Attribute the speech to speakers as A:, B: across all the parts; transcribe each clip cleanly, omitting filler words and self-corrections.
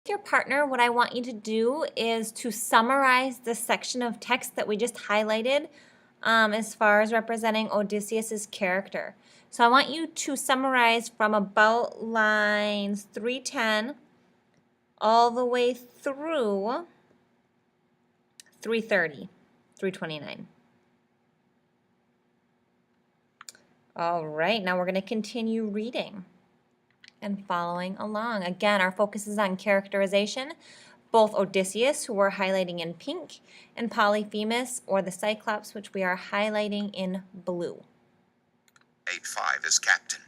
A: Your partner, what I want you to do is to summarize the section of text that we just highlighted as far as representing Odysseus's character. So I want you to summarize from about lines 310 all the way through 330, 329. All right, now we're going to continue reading and following along. Again, our focus is on characterization. Both Odysseus, who we're highlighting in pink, and Polyphemus, or the Cyclops, which we are highlighting in blue.
B: 8:5 is captain.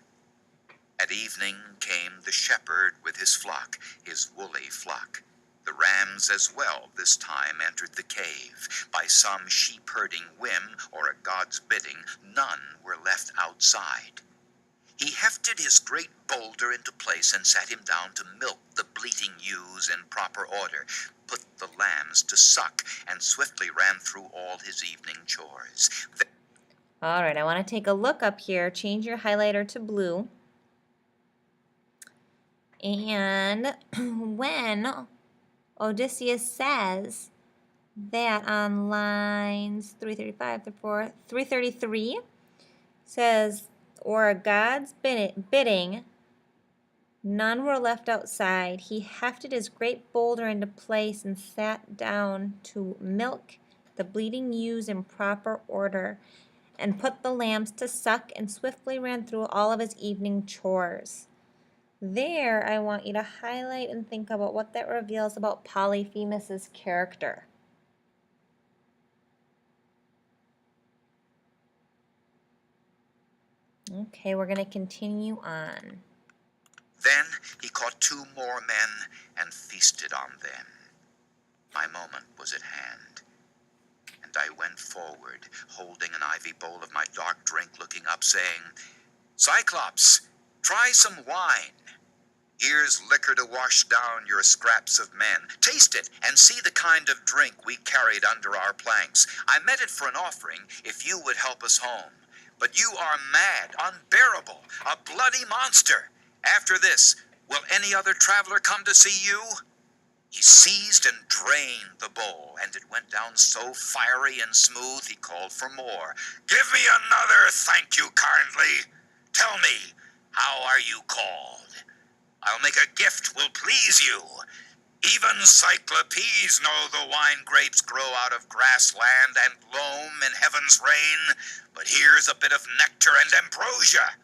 B: At evening came the shepherd with his flock, his woolly flock. The rams as well this time entered the cave. By some sheep-herding whim or a god's bidding, none were left outside. He hefted his great boulder into place and sat him down to milk the bleating ewes in proper order, put the lambs to suck, and swiftly ran through all his evening chores.
A: All right, I want to take a look up here. Change your highlighter to blue. And when Odysseus says that on lines 335 to 333 says, or a god's bidding, none were left outside. He hefted his great boulder into place and sat down to milk the bleating ewes in proper order, and put the lambs to suck, and swiftly ran through all of his evening chores. There, I want you to highlight and think about what that reveals about Polyphemus's character. Okay, we're going to continue on.
B: Then he caught 2 more men and feasted on them. My moment was at hand, and I went forward, holding an ivy bowl of my dark drink, looking up, saying, Cyclops, try some wine. Here's liquor to wash down your scraps of men. Taste it and see the kind of drink we carried under our planks. I meant it for an offering if you would help us home. But you are mad, unbearable, a bloody monster. After this, will any other traveler come to see you? He seized and drained the bowl, and it went down so fiery and smooth he called for more. Give me another, thank you kindly. Tell me, how are you called? I'll make a gift will please you. Even Cyclops know the wine grapes grow out of grassland and loam in heaven's rain, but here's a bit of nectar and ambrosia.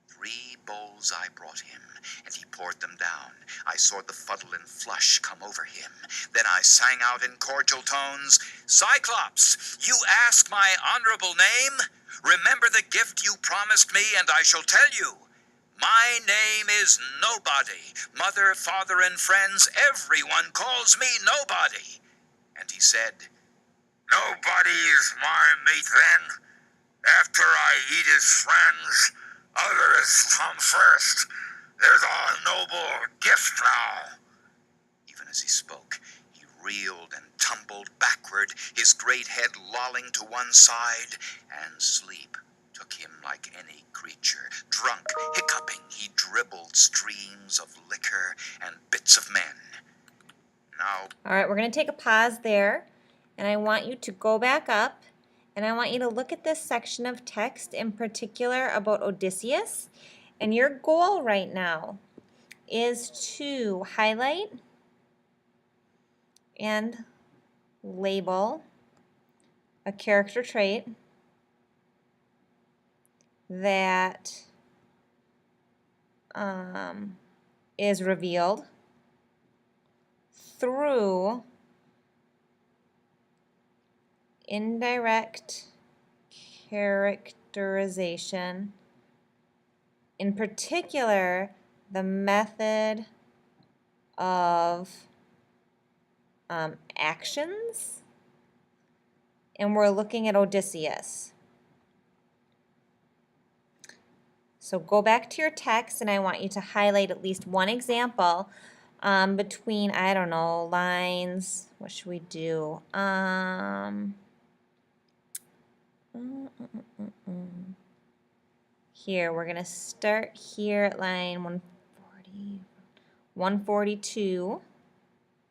B: 3 bowls I brought him, and he poured them down. I saw the fuddle and flush come over him. Then I sang out in cordial tones, Cyclops, you ask my honorable name? Remember the gift you promised me, and I shall tell you. My name is Nobody. Mother, father, and friends, everyone calls me Nobody. And he said, Nobody is my mate then. After I eat his friends, others come first. There's a noble gift now. Even as he spoke, he reeled and tumbled backward, his great head lolling to one side, and sleep took him like any creature. Drunk, hiccuping, he dribbled streams of liquor and bits of men. Now,
A: all right, we're going to take a pause there, and I want you to go back up, and I want you to look at this section of text in particular about Odysseus. And your goal right now is to highlight and label a character trait that is revealed through indirect characterization, in particular the method of actions, and we're looking at Odysseus. So go back to your text, and I want you to highlight at least one example between, I don't know, lines, what should we do? Here, we're going to start here at line 140, 142,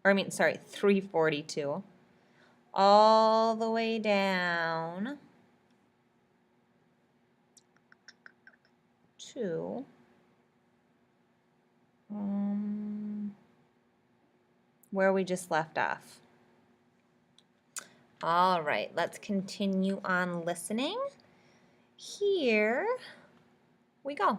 A: or I mean, sorry, 342, all the way down to where we just left off. All right, let's continue on listening. Here we go.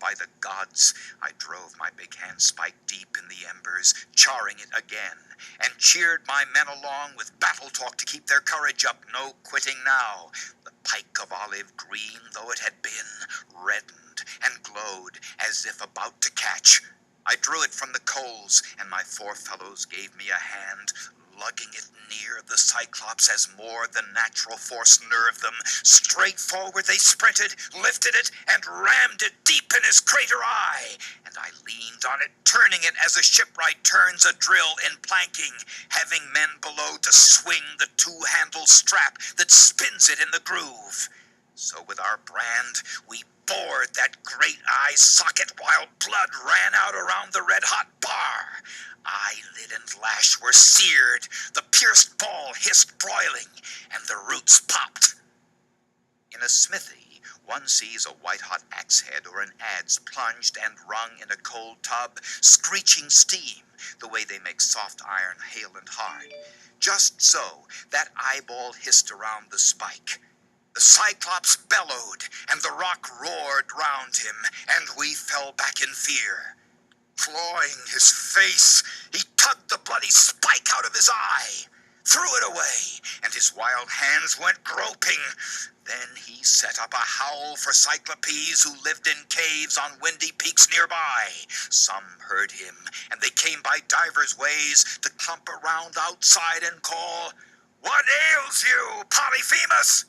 B: By the gods, I drove my big handspike deep in the embers, charring it again, and cheered my men along with battle talk to keep their courage up. No quitting now. The pike of olive green, though it had been, reddened and glowed as if about to catch. I drew it from the coals, and my four fellows gave me a hand, lugging it near the Cyclops as more than natural force nerved them. Straight forward they sprinted, lifted it, and rammed it deep in his crater eye. And I leaned on it, turning it as a shipwright turns a drill in planking, having men below to swing the two-handled strap that spins it in the groove. So with our brand, we bored that great eye socket while blood ran out around the red-hot bar. Eyelid and lash were seared, the pierced ball hissed broiling, and the roots popped. In a smithy, one sees a white-hot axe head or an adze plunged and wrung in a cold tub, screeching steam, the way they make soft iron hale and hard. Just so, that eyeball hissed around the spike. The Cyclops bellowed, and the rock roared round him, and we fell back in fear. Clawing his face, he tugged the bloody spike out of his eye, threw it away, and his wild hands went groping. Then he set up a howl for Cyclopes who lived in caves on windy peaks nearby. Some heard him, and they came by divers ways to clump around outside and call, "What ails you, Polyphemus?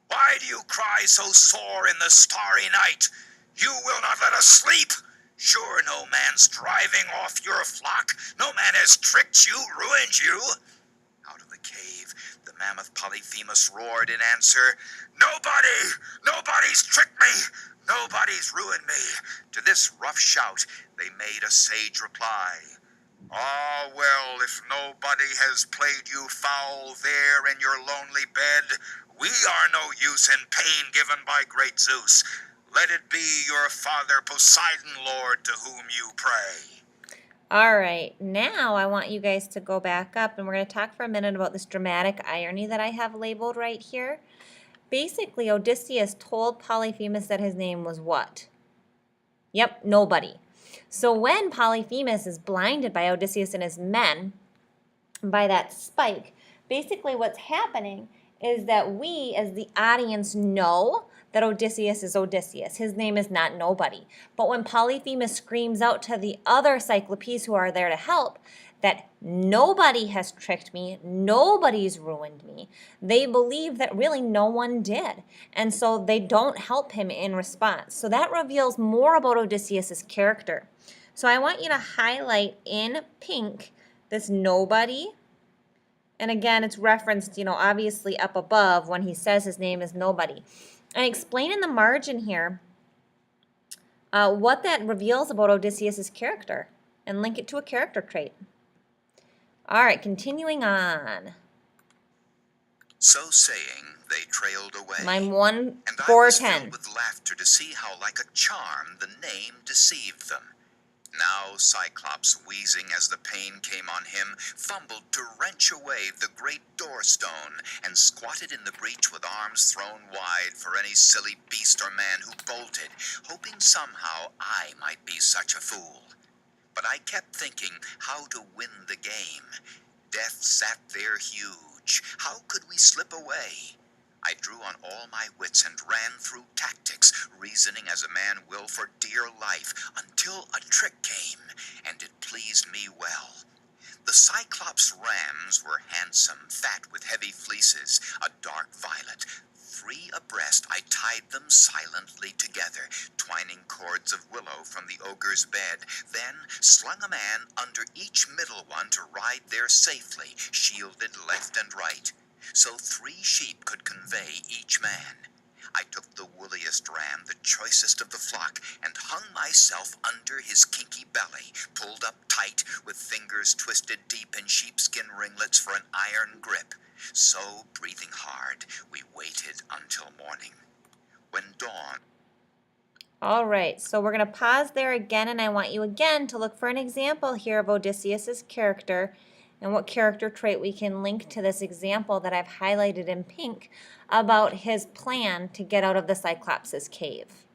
B: Why do you cry so sore in the starry night? You will not let us sleep. Sure no man's driving off your flock. No man has tricked you, ruined you." Out of the cave, the mammoth Polyphemus roared in answer, Nobody's tricked me. Nobody's ruined me." To this rough shout, they made a sage reply. "Ah, well, if nobody has played you foul there in your lonely bed, we are no use in pain given by great Zeus. Let it be your father Poseidon, Lord, to whom you pray."
A: All right, now I want you guys to go back up and we're going to talk for a minute about this dramatic irony that I have labeled right here. Basically, Odysseus told Polyphemus that his name was what? Yep, nobody. So when Polyphemus is blinded by Odysseus and his men by that spike, basically what's happening is that we as the audience know that Odysseus is Odysseus. His name is not nobody. But when Polyphemus screams out to the other Cyclopes who are there to help that nobody has tricked me, nobody's ruined me, they believe that really no one did. And so they don't help him in response. So that reveals more about Odysseus' character. So I want you to highlight in pink this nobody. And again, it's referenced, obviously up above when he says his name is nobody. And explain in the margin here what that reveals about Odysseus' character and link it to a character trait. All right, continuing on.
B: So saying, they trailed away.
A: Line 1,
B: and
A: 4,
B: I was
A: 10.
B: filled with laughter to see how like a charm the name deceived them. Now Cyclops, wheezing as the pain came on him, fumbled to wrench away the great doorstone and squatted in the breach with arms thrown wide for any silly beast or man who bolted, hoping somehow I might be such a fool. But I kept thinking how to win the game. Death sat there huge. How could we slip away? I drew on all my wits and ran through tactics, reasoning as a man will for dear life, until a trick came, and it pleased me well. The Cyclops rams were handsome, fat with heavy fleeces, a dark violet. 3 abreast, I tied them silently together, twining cords of willow from the ogre's bed, then slung a man under each middle one to ride there safely, shielded left and right, so 3 sheep could convey each man. I took the woolliest ram, the choicest of the flock, and hung myself under his kinky belly, pulled up tight, with fingers twisted deep in sheepskin ringlets for an iron grip. So, breathing hard, we waited until morning. When dawn...
A: All right, so we're going to pause there again, and I want you again to look for an example here of Odysseus's character and what character trait we can link to this example that I've highlighted in pink about his plan to get out of the Cyclops' cave.